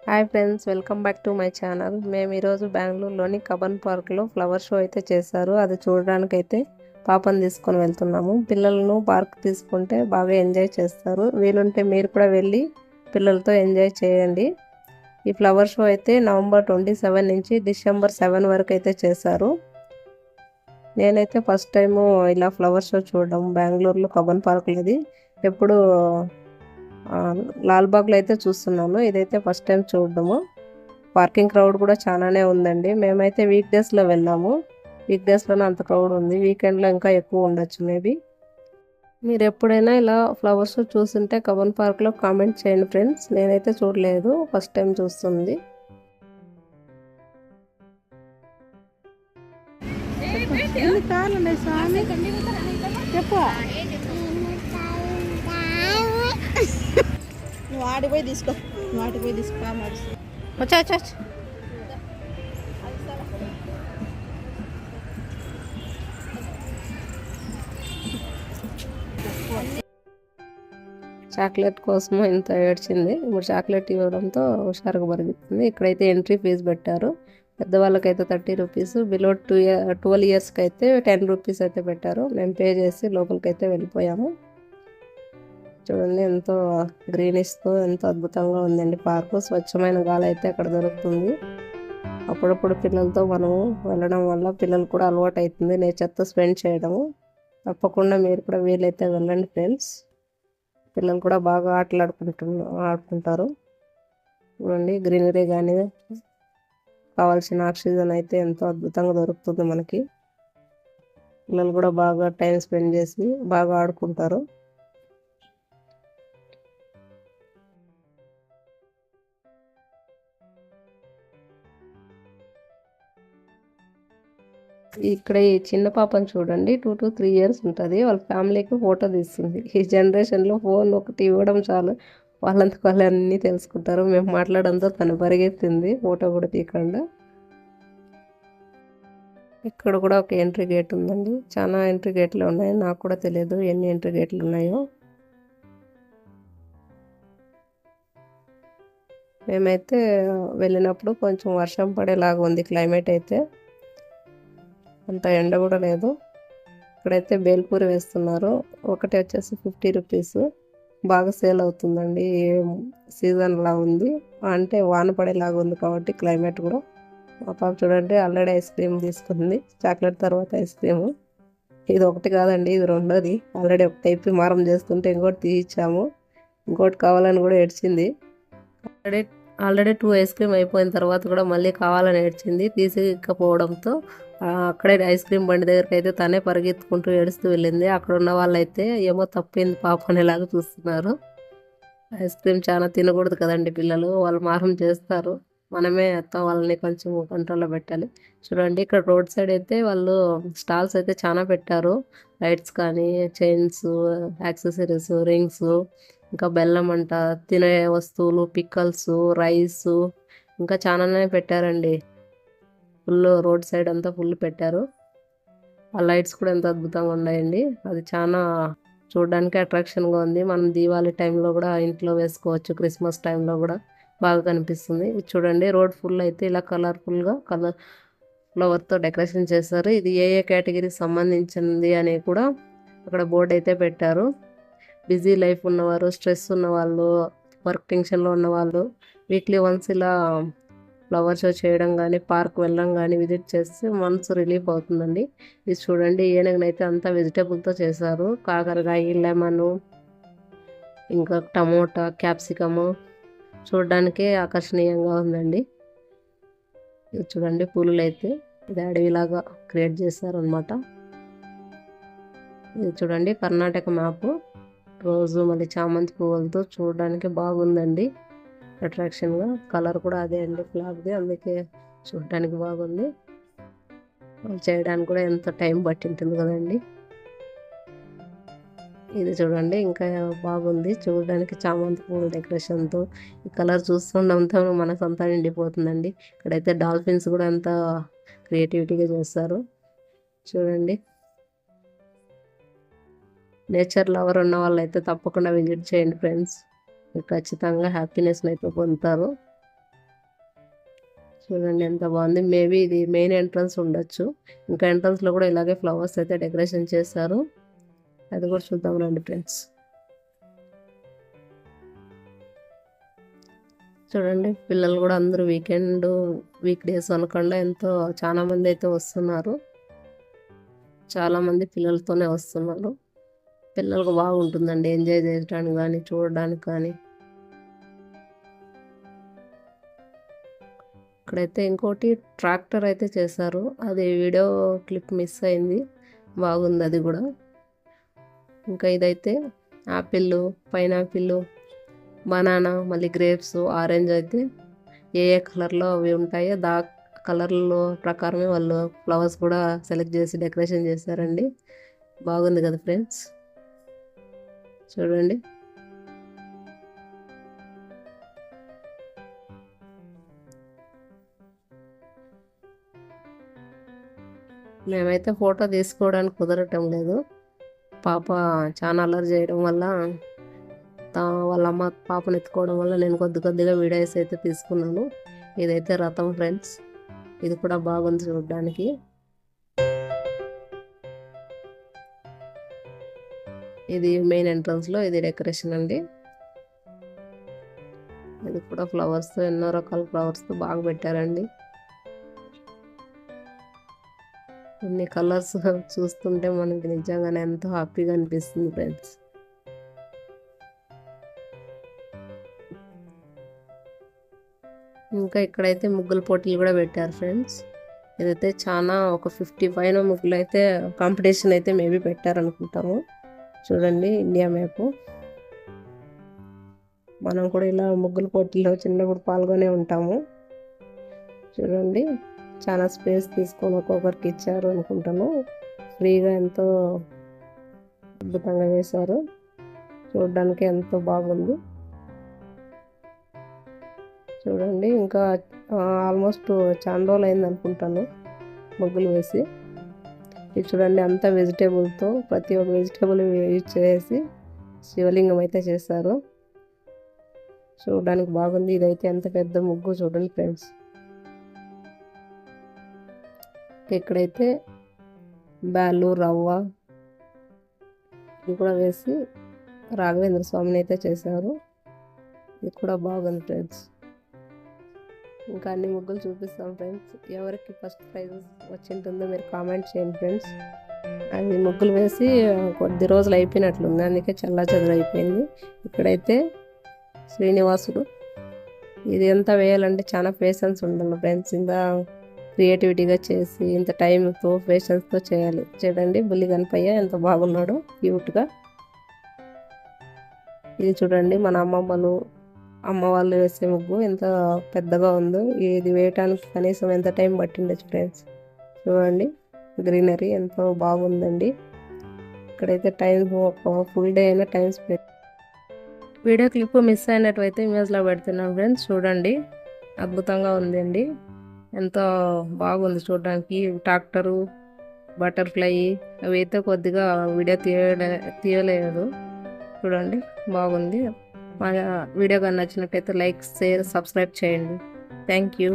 Hi friends, welcome back to my channel. మేము ఈరోజు బెంగళూరులోని కబన్ పార్క్లో ఫ్లవర్ షో అయితే చేశారు. అది చూడడానికైతే పాపను తీసుకొని వెళ్తున్నాము. పిల్లలను పార్క్ తీసుకుంటే బాగా ఎంజాయ్ చేస్తారు. వీలుంటే మీరు కూడా వెళ్ళి పిల్లలతో ఎంజాయ్ చేయండి. ఈ ఫ్లవర్ షో అయితే నవంబర్ 27 నుంచి డిసెంబర్ 7 వరకు అయితే చేశారు. నేనైతే ఫస్ట్ టైము ఇలా ఫ్లవర్ షో చూడడం బెంగళూరులో కబన్ పార్క్లోది. ఎప్పుడు లాల్బాగ్లో అయితే చూస్తున్నాను. ఇదైతే ఫస్ట్ టైం చూడడము. పార్కింగ్ క్రౌడ్ కూడా చాలానే ఉందండి. మేమైతే వీక్ డేస్లో వెళ్ళాము. వీక్ డేస్లోనే అంత క్రౌడ్ ఉంది. వీకెండ్లో ఇంకా ఎక్కువ ఉండొచ్చు మేబీ. మీరు ఎప్పుడైనా ఇలా ఫ్లవర్స్ చూస్తుంటే కబన్ పార్క్లో కామెంట్ చేయండి ఫ్రెండ్స్. నేనైతే చూడలేదు, ఫస్ట్ టైం చూస్తుంది. నువ్వు ఆడిపోయి తీసుకో, వచ్చా వచ్చా చాక్లెట్ కోసం ఇంత ఏడ్చింది. ఇప్పుడు చాక్లెట్ ఇవ్వడంతో హుషారుగా పరిగెత్తుంది. ఇక్కడైతే ఎంట్రీ ఫీజు పెట్టారు. పెద్దవాళ్ళకైతే 30 రూపీస్, బిలో 12 ఇయర్స్కి అయితే 10 రూపీస్ అయితే పెట్టారు. మేము పే చేసి లోపలికి అయితే వెళ్ళిపోయాము. చూడండి ఎంతో గ్రీనిష్తో ఎంతో అద్భుతంగా ఉందండి పార్కు. స్వచ్ఛమైన గాలి అయితే అక్కడ దొరుకుతుంది. అప్పుడప్పుడు పిల్లలతో మనము వెళ్ళడం వల్ల పిల్లలు కూడా అలవాటు అవుతుంది నేచర్తో స్పెండ్ చేయడము. తప్పకుండా మీరు కూడా వీలైతే వెళ్ళండి ఫ్రెండ్స్. పిల్లలు కూడా బాగా ఆడుకుంటారు. చూడండి గ్రీనరీ కానీ కావాల్సిన ఆక్సిజన్ అయితే ఎంతో అద్భుతంగా దొరుకుతుంది మనకి. పిల్లలు కూడా బాగా టైం స్పెండ్ చేసి బాగా ఆడుకుంటారు. ఇక్కడ ఈ చిన్న పాపను చూడండి, 2 to 3 ఇయర్స్ ఉంటుంది. వాళ్ళ ఫ్యామిలీకి ఫోటో తీస్తుంది. ఈ జనరేషన్లో ఫోన్ ఒకటి ఇవ్వడం చాలు, వాళ్ళంతకు వాళ్ళు అన్నీ తెలుసుకుంటారు. మేము మాట్లాడంతో తను పరిగెత్తింది ఫోటో కూడా తీయకుండా. ఇక్కడ కూడా ఒక ఎంట్రీ గేట్ ఉందండి. చాలా ఎంట్రీ గేట్లు ఉన్నాయి, నాకు కూడా తెలియదు ఎన్ని ఎంట్రీ గేట్లు ఉన్నాయో. మేమైతే వెళ్ళినప్పుడు కొంచెం వర్షం పడేలాగా ఉంది క్లైమేట్ అయితే, అంత ఎండ కూడా లేదు. ఇక్కడైతే బేల్పూరి వేస్తున్నారు. ఒకటి వచ్చేసి 50 రూపీస్. బాగా సేల్ అవుతుందండి. సీజన్ లా ఉంది అంటే వాన పడేలాగా ఉంది కాబట్టి క్లైమేట్ కూడా. మా పాప చూడండి ఆల్రెడీ ఐస్ క్రీమ్ తీసుకుంది. చాక్లెట్ తర్వాత ఐస్ క్రీము. ఇది ఒకటి కాదండి, ఇది రెండోది. ఆల్రెడీ ఒక టైప్ మారం చేస్తుంటే ఇంకోటి తీయించాము. ఇంకోటి కావాలని కూడా ఏడ్చింది. ఆల్రెడీ 2 ఐస్ క్రీమ్ అయిపోయిన తర్వాత కూడా మళ్ళీ కావాలని ఏడ్చింది. తీసుకపోవడంతో అక్కడే ఐస్ క్రీమ్ బండి దగ్గరికి అయితే తనే పరిగెత్తుకుంటూ ఏడుస్తూ వెళ్ళింది. అక్కడ ఉన్న వాళ్ళైతే ఏమో తప్పింది పాప అనేలాగా చూస్తున్నారు. ఐస్ క్రీమ్ చాలా తినకూడదు కదండి పిల్లలు, వాళ్ళు మారం చేస్తారు. మనమే వాళ్ళని కొంచెం కంట్రోల్లో పెట్టాలి. చూడండి ఇక్కడ రోడ్ సైడ్ అయితే వాళ్ళు స్టాల్స్ అయితే చాలా పెట్టారు. లైట్స్ కానీ, చైన్స్, యాక్సెసరీస్, రింగ్స్, ఇంకా బెల్లం అంట, తినే వస్తువులు, పిక్కల్స్, రైస్, ఇంకా చాలానే పెట్టారండి. ఫుల్ రోడ్ సైడ్ అంతా ఫుల్ పెట్టారు. ఆ లైట్స్ కూడా ఎంత అద్భుతంగా ఉన్నాయండి. అది చాలా చూడడానికి అట్రాక్షన్గా ఉంది. మనం దీవాళి టైంలో కూడా ఇంట్లో వేసుకోవచ్చు, క్రిస్మస్ టైంలో కూడా బాగా కనిపిస్తుంది. చూడండి రోడ్ ఫుల్ అయితే ఇలా కలర్ఫుల్గా ఫ్లవర్తో డెకరేషన్ చేశారు. ఇది ఏ కేటగిరీకి సంబంధించింది అని కూడా అక్కడ బోర్డు అయితే పెట్టారు. బిజీ లైఫ్ ఉన్నవారు, స్ట్రెస్ ఉన్నవాళ్ళు, వర్క్ టెన్షన్లో ఉన్నవాళ్ళు వీక్లీ వన్స్ ఇలా ఫ్లవర్ షో చేయడం కానీ, పార్క్ వెళ్ళడం కానీ విజిట్ చేస్తే మనసు రిలీఫ్ అవుతుందండి. ఇది చూడండి ఏనుగునైతే అంతా వెజిటేబుల్తో చేశారు. కాకరకాయ, లెమను, ఇంకా టమోటా, క్యాప్సికము చూడడానికి ఆకర్షణీయంగా ఉందండి. ఇది చూడండి పూలు అయితే ఇది అడవిలాగా క్రియేట్ చేశారనమాట. ఇది చూడండి కర్ణాటక మ్యాప్, రోజు మళ్ళీ చామంతి పువ్వులతో చూడడానికి బాగుందండి. అట్రాక్షన్గా కలర్ కూడా అదే అండి ఫ్లాగ్ది, అందుకే చూడడానికి బాగుంది. చేయడానికి కూడా ఎంత టైం పట్టింటుంది కదండి. ఇది చూడండి ఇంకా బాగుంది చూడడానికి, చామంతి పూల డెకరేషన్తో. ఈ కలర్ చూస్తుండడంతో మనసు అంతా నిండిపోతుందండి. ఇక్కడైతే డాల్ఫిన్స్ కూడా ఎంత క్రియేటివిటీగా చేస్తారు చూడండి. నేచర్ లవర్ ఉన్న వాళ్ళు అయితే తప్పకుండా విజిట్ చేయండి ఫ్రెండ్స్. ఖచ్చితంగా హ్యాపీనెస్ని అయితే పొందుతారు. చూడండి ఎంత బాగుంది. మేబీ ఇది మెయిన్ ఎంట్రన్స్ ఉండొచ్చు. ఇంకా ఎంట్రన్స్లో కూడా ఇలాగే ఫ్లవర్స్ అయితే డెకరేషన్ చేశారు. అది కూడా చూద్దాం రండి ఫ్రెండ్స్. చూడండి పిల్లలు కూడా అందరూ వీక్ డేస్ అనకుండా చాలా మంది అయితే వస్తున్నారు. చాలా మంది పిల్లలతోనే వస్తున్నారు. పిల్లలకు బాగుంటుందండి ఎంజాయ్ చేయడానికి కానీ చూడడానికి కానీ. ఇక్కడైతే ఇంకోటి ట్రాక్టర్ అయితే చేశారు. అది వీడియో క్లిప్ మిస్ అయింది. బాగుంది అది కూడా. ఇంకా ఇదైతే యాపిల్, పైనాపిల్, బనానా, మళ్ళీ గ్రేప్స్, ఆరెంజ్ అయితే ఏ కలర్లో అవి ఉంటాయో కలర్లో ప్రకారమే వాళ్ళు ఫ్లవర్స్ కూడా సెలెక్ట్ చేసి డెకరేషన్ చేశారండి. బాగుంది కదా ఫ్రెండ్స్, చూడండి. మేమైతే ఫోటో తీసుకోవడానికి కుదరటం లేదు. పాప చాలా అల్లరి చేయడం వల్ల వాళ్ళ అమ్మ పాపను ఎత్తుకోవడం వల్ల నేను కొద్దిగా వీడియోస్ అయితే తీసుకున్నాను. ఇదైతే రథం ఫ్రెండ్స్. ఇది కూడా బాగుంది చూడడానికి. ఇది మెయిన్ ఎంట్రన్స్లో ఇది డెకరేషన్ అండి. ఇది కూడా ఫ్లవర్స్, ఎన్నో రకాల ఫ్లవర్స్తో బాగా పెట్టారండి. ఇన్ని కలర్స్ చూస్తుంటే మనకి నిజంగానే ఎంతో హ్యాపీగా అనిపిస్తుంది ఫ్రెండ్స్. ఇంకా ఇక్కడైతే ముగ్గుల పోటీలు కూడా పెట్టారు ఫ్రెండ్స్. ఇదైతే చాలా ఒక 50 పైన ముగ్గులు అయితే కాంపిటీషన్ అయితే మేబీ పెట్టారనుకుంటాము. చూడండి ఇండియా మ్యాప్. మనం కూడా ఇలా ముగ్గుల పోటీల్లో చిన్నప్పుడు పాల్గొనే ఉంటాము. చూడండి చాలా స్పేస్ తీసుకొని ఒక్కొక్కరికి ఇచ్చారు అనుకుంటాను. ఫ్రీగా ఎంతో అద్భుతంగా వేశారు. చూడడానికి ఎంతో బాగుంది. చూడండి ఇంకా ఆల్మోస్ట్ చాలా రోజులు అయింది అనుకుంటాను ముగ్గులు వేసి. ఇది చూడండి అంతా వెజిటేబుల్తో ప్రతి ఒక్క వెజిటేబుల్ యూజ్ చేసి శివలింగం అయితే చేశారు. చూడడానికి బాగుంది. ఇదైతే ఎంత పెద్ద ముగ్గు చూడండి ఫ్రెండ్స్. ఇక్కడైతే బ్యాలు, రవ్వ ఇది కూడా వేసి రాఘవేంద్ర స్వామిని అయితే చేశారు. ఇది కూడా బాగుంది ఫ్రెండ్స్. ఇంకా అన్ని ముగ్గులు చూపిస్తాం ఫ్రెండ్స్. ఎవరికి ఫస్ట్ ప్రైజ్ వచ్చింటుందో మీరు కామెంట్ చేయండి ఫ్రెండ్స్. అది ముగ్గులు వేసి కొద్ది రోజులు అయిపోయినట్లుంది, అందుకే చల్లాచెదురు అయిపోయింది. ఇక్కడైతే శ్రీనివాసుడు. ఇది ఎంత వేయాలంటే చాలా పేషెన్స్ ఉండాలి ఫ్రెండ్స్. ఇంత క్రియేటివిటీగా చేసి ఇంత టైంతో పేషెన్స్తో చేయాలి. చూడండి బుల్లి గణపయ్య ఎంత బాగున్నాడు క్యూట్గా. ఇది చూడండి మన అమ్మ వాళ్ళు వేసే ముగ్గు ఎంత పెద్దగా ఉందో. ఇది వేయటానికి కనీసం ఎంత టైం పట్టిండొచ్చు ఫ్రెండ్స్. చూడండి గ్రీనరీ ఎంతో బాగుందండి. ఇక్కడైతే ఒక ఫుల్ డే అయినా time spend. Video clip miss అయినట్లయితే ఇమేజ్లో పెడుతున్నాను ఫ్రెండ్స్. చూడండి అద్భుతంగా ఉందండి, ఎంతో బాగుంది చూడడానికి. ట్రాక్టరు, బటర్ఫ్లై అవి అయితే కొద్దిగా వీడియో తీయలేదు. చూడండి బాగుంది. మా వీడియో కానీ నచ్చినట్టయితే లైక్, షేర్, సబ్స్క్రైబ్ చేయండి. Thank you.